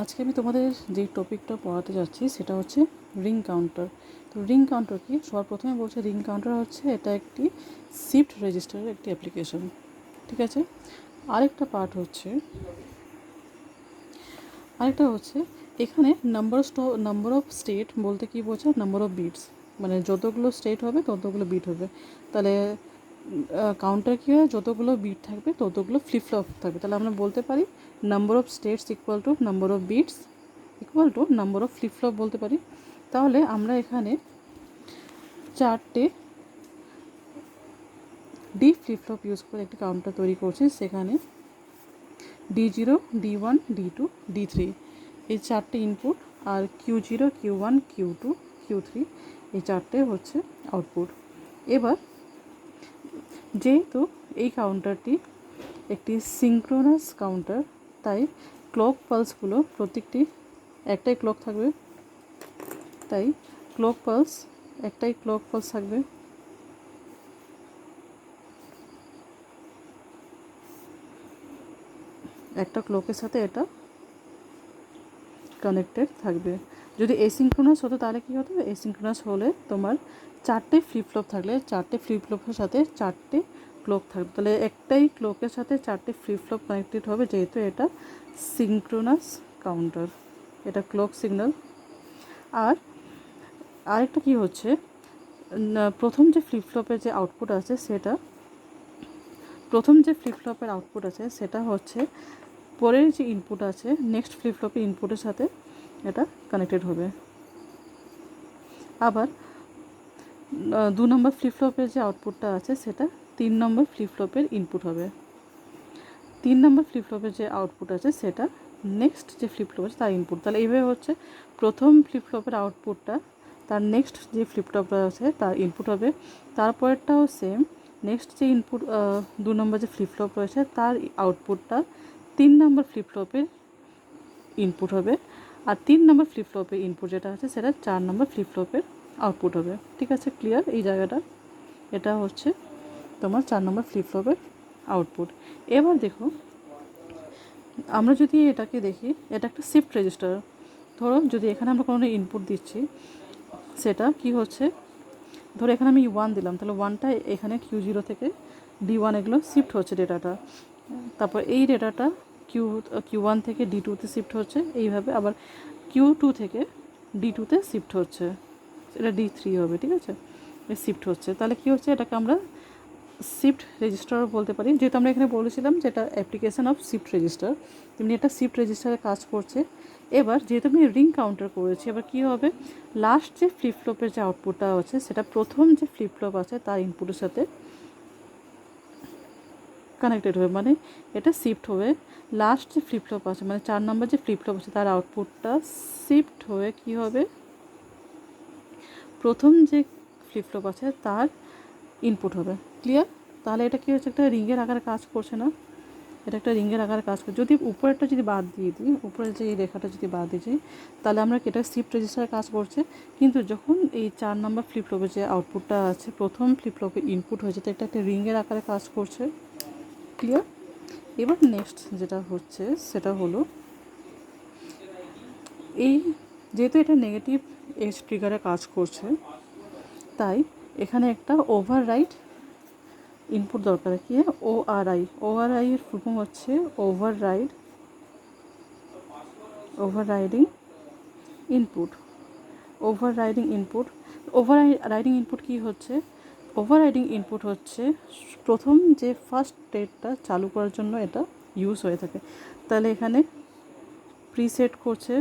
আজকে আমি তোমাদের যে টপিকটা পড়াতে যাচ্ছি সেটা হচ্ছে রিং কাউন্টার। তো রিং কাউন্টার কি? সবার প্রথমে বলছে রিং কাউন্টার হচ্ছে এটা একটি শিফট রেজিস্টারের একটি অ্যাপ্লিকেশন, ঠিক আছে। আরেকটা পার্ট হচ্ছে এখানে নাম্বার অফ স্টেট বলতে কি বোঝায়? নাম্বার অফ বিটস, মানে যতগুলো স্টেট হবে ততগুলো বিট হবে। তাহলে কাউন্টার কী হয়? যতগুলো বিট থাকবে ততগুলো ফ্লিপ ফ্লপ থাকবে। তাহলে আমরা বলতে পারি number of states equal to number of bits equal to number of flip flop বলতে পারি। তাহলে আমরা এখানে 4টে ডি ফ্লিপ ফ্লপ ইউজ করে একটি কাউন্টার তৈরি করছি। সেখানে D0, D1, D2, D3 এই 4টে ইনপুট, আর Q0, Q1, Q2, Q3 এই 4টে হচ্ছে আউটপুট। এবার যেহেতু এই কাউন্টারটি একটি সিঙ্ক্রোনাস কাউন্টার, তাই ক্লক পালসগুলো প্রত্যেকটি একটাই ক্লক থাকবে। তাই একটাই ক্লক পালস থাকবে। একটা ক্লকের সাথে এটা কানেক্টেড থাকবে। যদি এসিঙ্ক্রোনাস হতো তাহলে কী হতো? এসিঙ্ক্রোনাস হলে তোমার 4টে ফ্লিপ ফ্লপ থাকলে 4টে ফ্লিপ ফ্লপের সাথে 4টে ক্লক থাকবে। তাহলে একটাই ক্লকের সাথে 4টে ফ্লিপ ফ্লপ কানেক্টেড হবে, যেহেতু এটা সিঙ্ক্রোনাস কাউন্টার, এটা ক্লক সিগন্যাল। আর আরেকটা কী হচ্ছে, প্রথম যে ফ্লিপ ফ্লপের যে আউটপুট আছে সেটা হচ্ছে পরের যে ইনপুট আছে নেক্সট ফ্লিপ ফ্লপের ইনপুটের সাথে এটা কানেক্টেড হবে। আবার 2 নম্বর ফ্লিপ ফ্লপের যে আউটপুটটা আছে সেটা 3 নম্বর ফ্লিপ ফ্লপের ইনপুট হবে। 3 নম্বর ফ্লিপ ফ্লপের যে আউটপুট আছে সেটা নেক্সট যে ফ্লিপ ফ্লপ আছে তার ইনপুট। তাহলে এইভাবে হচ্ছে প্রথম ফ্লিপ ফ্লপের আউটপুটটা তার নেক্সট যে ফ্লিপ ফ্লপটা আছে তার ইনপুট হবে। তারপরেরটাও সেম, নেক্সট যে ইনপুট 2 নম্বর যে ফ্লিপ ফ্লপ রয়েছে তার আউটপুটটা 3 নম্বর ফ্লিপ ফ্লপের ইনপুট হবে। আর 3 নম্বর ফ্লিপ ফ্লপের ইনপুট যেটা আছে সেটা 4 নম্বর ফ্লিপ ফ্লপের আউটপুট হবে। ঠিক আছে, ক্লিয়ার এই জায়গাটা? এটা হচ্ছে তোমার 4 নম্বর ফ্লিপ ফ্লপের আউটপুট। এবার দেখো, আমরা যদি এটাকে দেখি, এটা একটা শিফট রেজিস্টার। ধরো যদি এখানে আমরা কোনো ইনপুট দিচ্ছি, সেটা কি হচ্ছে, ধরো এখানে আমি 1 দিলাম, তাহলে 1টা এখানে Q0 থেকে D1 এগুলো শিফট হচ্ছে ডেটাটা। তারপর এই ডেটাটা Q1 থেকে D2তে শিফট হচ্ছে, এইভাবে আবার Q2 থেকে D2তে শিফট হচ্ছে, এটা D3 হবে। ঠিক আছে, শিফট হচ্ছে। তাহলে কী হচ্ছে, এটাকে আমরা শিফট রেজিস্টারও বলতে পারি। যেহেতু আমরা এখানে বলেছিলাম যে এটা অ্যাপ্লিকেশান অফ শিফট রেজিস্টার, তেমনি এটা শিফট রেজিস্টারে কাজ করছে। এবার যেহেতু আমি রিং কাউন্টার করেছি, এবার কী হবে, লাস্ট যে ফ্লিপ ফ্লপের যে আউটপুটটা আছে সেটা প্রথম যে ফ্লিপ ফ্লপ আছে তার ইনপুটের সাথে কানেক্টেড হবে, মানে এটা শিফট হবে। লাস্ট যে ফ্লিপ ফ্লপ আছে, মানে 4 নম্বর যে ফ্লিপ ফ্লপ আছে তার আউটপুটটা শিফট হয়ে কী হবে, প্রথম যে ফ্লিপ ফ্লপ আছে তার ইনপুট হবে। ক্লিয়ার? তাহলে এটা কী হচ্ছে, একটা রিংয়ের আকারে কাজ করছে না? এটা একটা রিংয়ের আকারে কাজ করছে। যদি উপরেরটা যদি বাদ দিয়ে দিই, উপরের যে এই রেখাটা যদি বাদ দিয়ে দিই, তাহলে আমরা এটা শিফট রেজিস্টারে কাজ করছে। কিন্তু যখন এই 4 নম্বর ফ্লিপ ফ্লপের যে আউটপুটটা আছে প্রথম ফ্লিপ ফ্লপে ইনপুট হয়েছে, তো এটা একটা রিংয়ের আকারে কাজ করছে। ক্লিয়ার? এবার নেক্সট যেটা হচ্ছে সেটা হলো, এই যেহেতু এটা নেগেটিভ এজ ট্রিগারে কাজ করছে, তাই এখানে একটা ওভাররাইড ইনপুট দরকার। কি? ওআরআই এর ফুল ফর্ম হচ্ছে ওভাররাইডিং ইনপুট। ওভাররাইডিং ইনপুট কি হচ্ছে? ওভাররাইডিং ইনপুট হচ্ছে প্রথম যে ফার্স্ট স্টেটটা চালু করার জন্য এটা ইউজ হয়ে থাকে। তাহলে এখানে প্রিসেট করছে,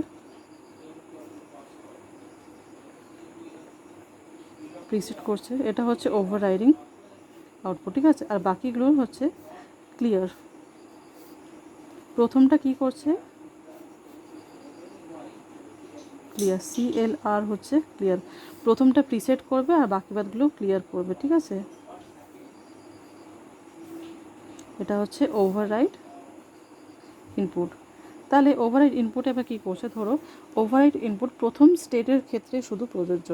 এটা হচ্ছে ওভাররাইডিং আউটপুট। ঠিক আছে, আর বাকিগুলো হচ্ছে ক্লিয়ার। প্রথমটা কি করছে? ক্লিয়ার, CLR হচ্ছে ক্লিয়ার। প্রথমটা প্রিসেট করবে আর বাকি বাদগুলো ক্লিয়ার করবে। ঠিক আছে, এটা হচ্ছে ওভাররাইড ইনপুট। তাহলে ওভাররাইড ইনপুটে আবার কী করছে, ধরো ওভাররাইড ইনপুট প্রথম স্টেটের ক্ষেত্রে শুধু প্রযোজ্য।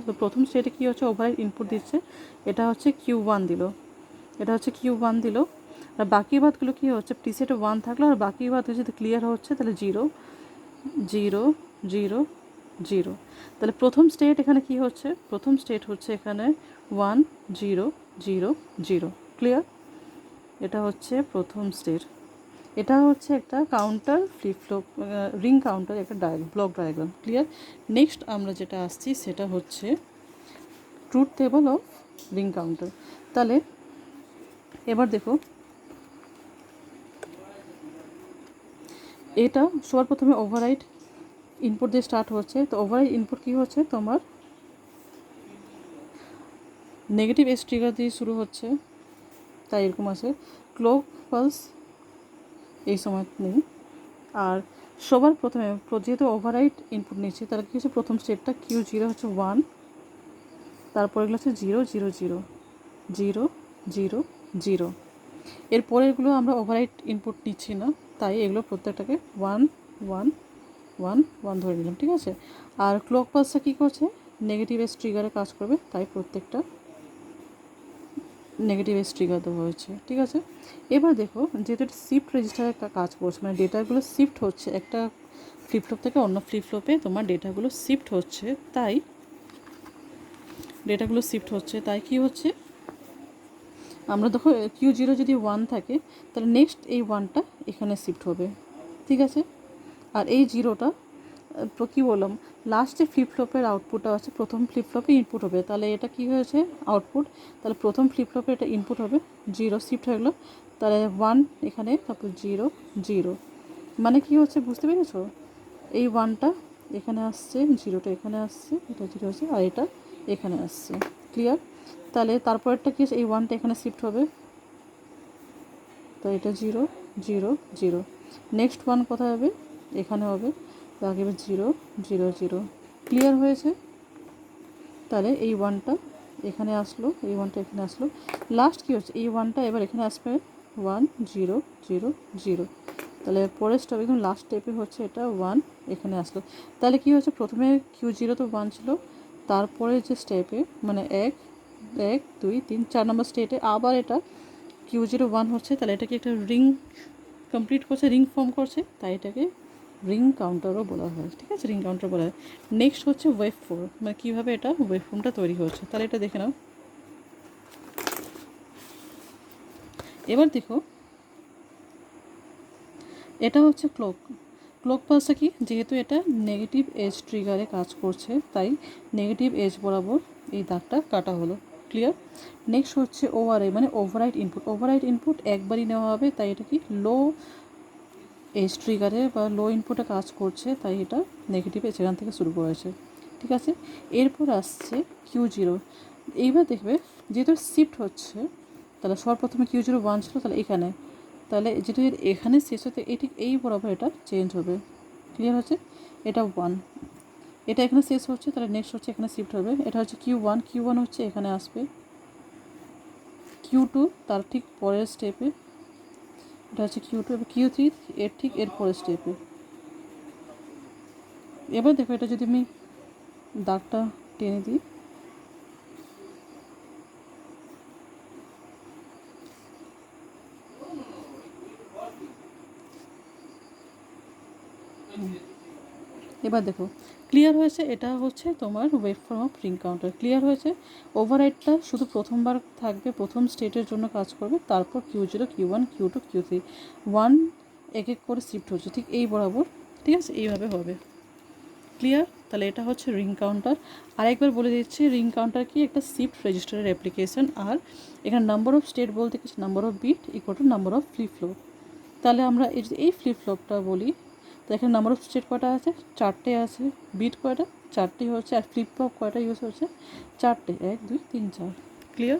তো প্রথম স্টেটে কী হচ্ছে, ওভাররাইড ইনপুট দিচ্ছে। এটা হচ্ছে Q1 দিল, আর বাকি বাদগুলো কী হচ্ছে, প্রিসেটে 1 থাকলো আর বাকি বাদ যদি ক্লিয়ার হচ্ছে তাহলে 0 0 0 0। তাহলে প্রথম স্টেট এখানে কি হচ্ছে, প্রথম স্টেট হচ্ছে এখানে 1 0 0 0। ক্লিয়ার? এটা হচ্ছে প্রথম স্টেট। এটা হচ্ছে একটা counter flip flop ring counter একটা ব্লক ডায়াগ্রাম। ক্লিয়ার? নেক্সট আমরা যেটা আসছি সেটা হচ্ছে truth table of ring counter. তাহলে এবার দেখো, এটা সবার প্রথমে ওভাররাইড ইনপুট দিয়ে স্টার্ট হচ্ছে। তো ওভাররাইড ইনপুট কী হচ্ছে, তোমার নেগেটিভ এজ ট্রিগার দিয়ে শুরু হচ্ছে, তাই এরকম আছে। ক্লক পালস এই সময় নেই। আর সবার প্রথমে যেহেতু ওভাররাইড ইনপুট নিচ্ছে, তাহলে কী হচ্ছে, প্রথম স্টেটটা Q0 হচ্ছে 1, তারপর এগুলো হচ্ছে 0 0 0 0 0 0। এরপরেরগুলো আমরা ওভাররাইড ইনপুট নিচ্ছি না, তাই এগুলো প্রত্যেকটাকে 1 1 1 1 ধরে নিলাম। ঠিক আছে? আর ক্লক পালসটা কী করছে, নেগেটিভ এজ ট্রিগারে কাজ করবে, তাই প্রত্যেকটা নেগেটিভ এজ ট্রিগার দেওয়া হয়েছে। ঠিক আছে? এবার দেখো, যেহেতু এটা শিফট রেজিস্টারে কাজ করছে, মানে ডেটাগুলো শিফট হচ্ছে একটা ফ্লিপফ্লপ থেকে অন্য ফ্লিপফ্লপে, তোমার ডেটাগুলো শিফট হচ্ছে, তাই ডেটাগুলো শিফট হচ্ছে, তাই কী হচ্ছে, আমরা দেখো Q0 যদি 1 থাকে তাহলে নেক্সট এই 1টা এখানে শিফট হবে। ঠিক আছে? আর এই 0টা কী বললাম, লাস্টে ফ্লিপফ্লপের আউটপুটটা আছে, প্রথম ফ্লিপফ্লপে ইনপুট হবে। তাহলে এটা কী হয়েছে, আউটপুট। তাহলে প্রথম ফ্লিপফ্লপে এটা ইনপুট হবে, 0 শিফট হয়ে গেলো। তাহলে 1 এখানে, তারপর 0 0। মানে কী হচ্ছে, বুঝতে পেরেছো? এই 1টা এখানে আসছে, 0টা এখানে আসছে, এটা 0 হচ্ছে, আর এটা এখানে আসছে। ক্লিয়ার? তাহলে তারপরেরটা কী হচ্ছে, এই 1টা এখানে শিফট হবে, তো এটা 0 0 0। নেক্সট 1 কোথায় হবে, এখানে হবে, তাকে 0 0 0। ক্লিয়ার হয়েছে? তাহলে এই 1টা এখানে আসলো, এই 1টা এখানে আসলো। লাস্ট কী হচ্ছে, এই 1টা এবার এখানে আসবে, 1 0 0 0। তাহলে পরের স্টেপ, একদম লাস্ট স্টেপে হচ্ছে এটা 1 এখানে আসলো। তাহলে কী হচ্ছে, প্রথমে Q0 তো 1 ছিল, তারপরে যে স্টেপে মানে 1 1 2 3 4 নম্বর স্টেটে আবার এটা Q0 1 হচ্ছে। তাহলে এটাকে একটা রিং কমপ্লিট করছে, রিং ফর্ম করছে, তাই এটাকে রিং কাউন্টারও বলা হয়। ঠিক আছে? রিং কাউন্টার বলা হয়। নেক্সট হচ্ছে ওয়েভ ফর্ম, মানে কীভাবে এটা ওয়েভ ফর্মটা তৈরি হচ্ছে, তাহলে এটা দেখে নাও। এবার দেখো, এটা হচ্ছে ক্লক পালসটা কি, যেহেতু এটা নেগেটিভ এজ ট্রিগারে কাজ করছে, তাই নেগেটিভ এজ বরাবর এই দাগটা কাটা হলো। ক্লিয়ার? নেক্সট হচ্ছে ওআরআই, মানে ওভাররাইড ইনপুট। ওভাররাইড ইনপুট একবারই নেওয়া হবে, তাই এটা কি লো এজ ট্রিগারে বা লো ইনপুটে কাজ করছে, তাই এটা নেগেটিভ এজ এখান থেকে শুরু করেছে। ঠিক আছে? এরপর আসছে Q0। এইবার দেখবে, যেহেতু শিফট হচ্ছে, তাহলে সর্বপ্রথমে Q0 1 ছিল, তাহলে এখানে, তাহলে যেহেতু এখানে শেষ হতে এই ঠিক এই বরাবর এটা চেঞ্জ হবে। ক্লিয়ার হচ্ছে? এটা 1, এটা এখানে শেষ হচ্ছে, তাহলে নেক্সট হচ্ছে এখানে শিফট হবে। এটা হচ্ছে Q1, Q1 হচ্ছে এখানে আসবে, Q2 তার ঠিক পরের স্টেপে, এটা হচ্ছে Q2, এবং Q3 এর ঠিক এর পরের স্টেপে। এবার দেখো, এটা যদি আমি দাগটা টেনে দিই, এবার দেখো ক্লিয়ার হয়েছে। এটা হচ্ছে তোমার wave form of ring counter. Clear হয়েছে? ওভাররাইডটা শুধু প্রথমবার থাকবে, প্রথম স্টেটের জন্য কাজ করবে, তারপর Q0 Q1 Q2 Q3 1 এক এক করে শিফট হচ্ছে ঠিক এই বরাবর। ঠিক আছে? এইভাবে হবে। ক্লিয়ার? তাহলে এটা হচ্ছে রিং কাউন্টার। আরেকবার বলে দিচ্ছি, রিং কাউন্টার কি, একটা শিফট রেজিস্টারের অ্যাপ্লিকেশন। আর এখানে নাম্বার অফ স্টেট বলতে কিছু, number of bit equal to number of flip flop. তাহলে আমরা এই ফ্লিপ ফ্লপটা বলি, তো এখানে নাম্বার অফ স্টেট কয়টা আছে, 4টে আছে। বিট কয়টা, 4টে হচ্ছে। আর ফ্লিপ ফ্লপ কয়টা ইউজ হচ্ছে, 4টে, 1 2 3 4। ক্লিয়ার?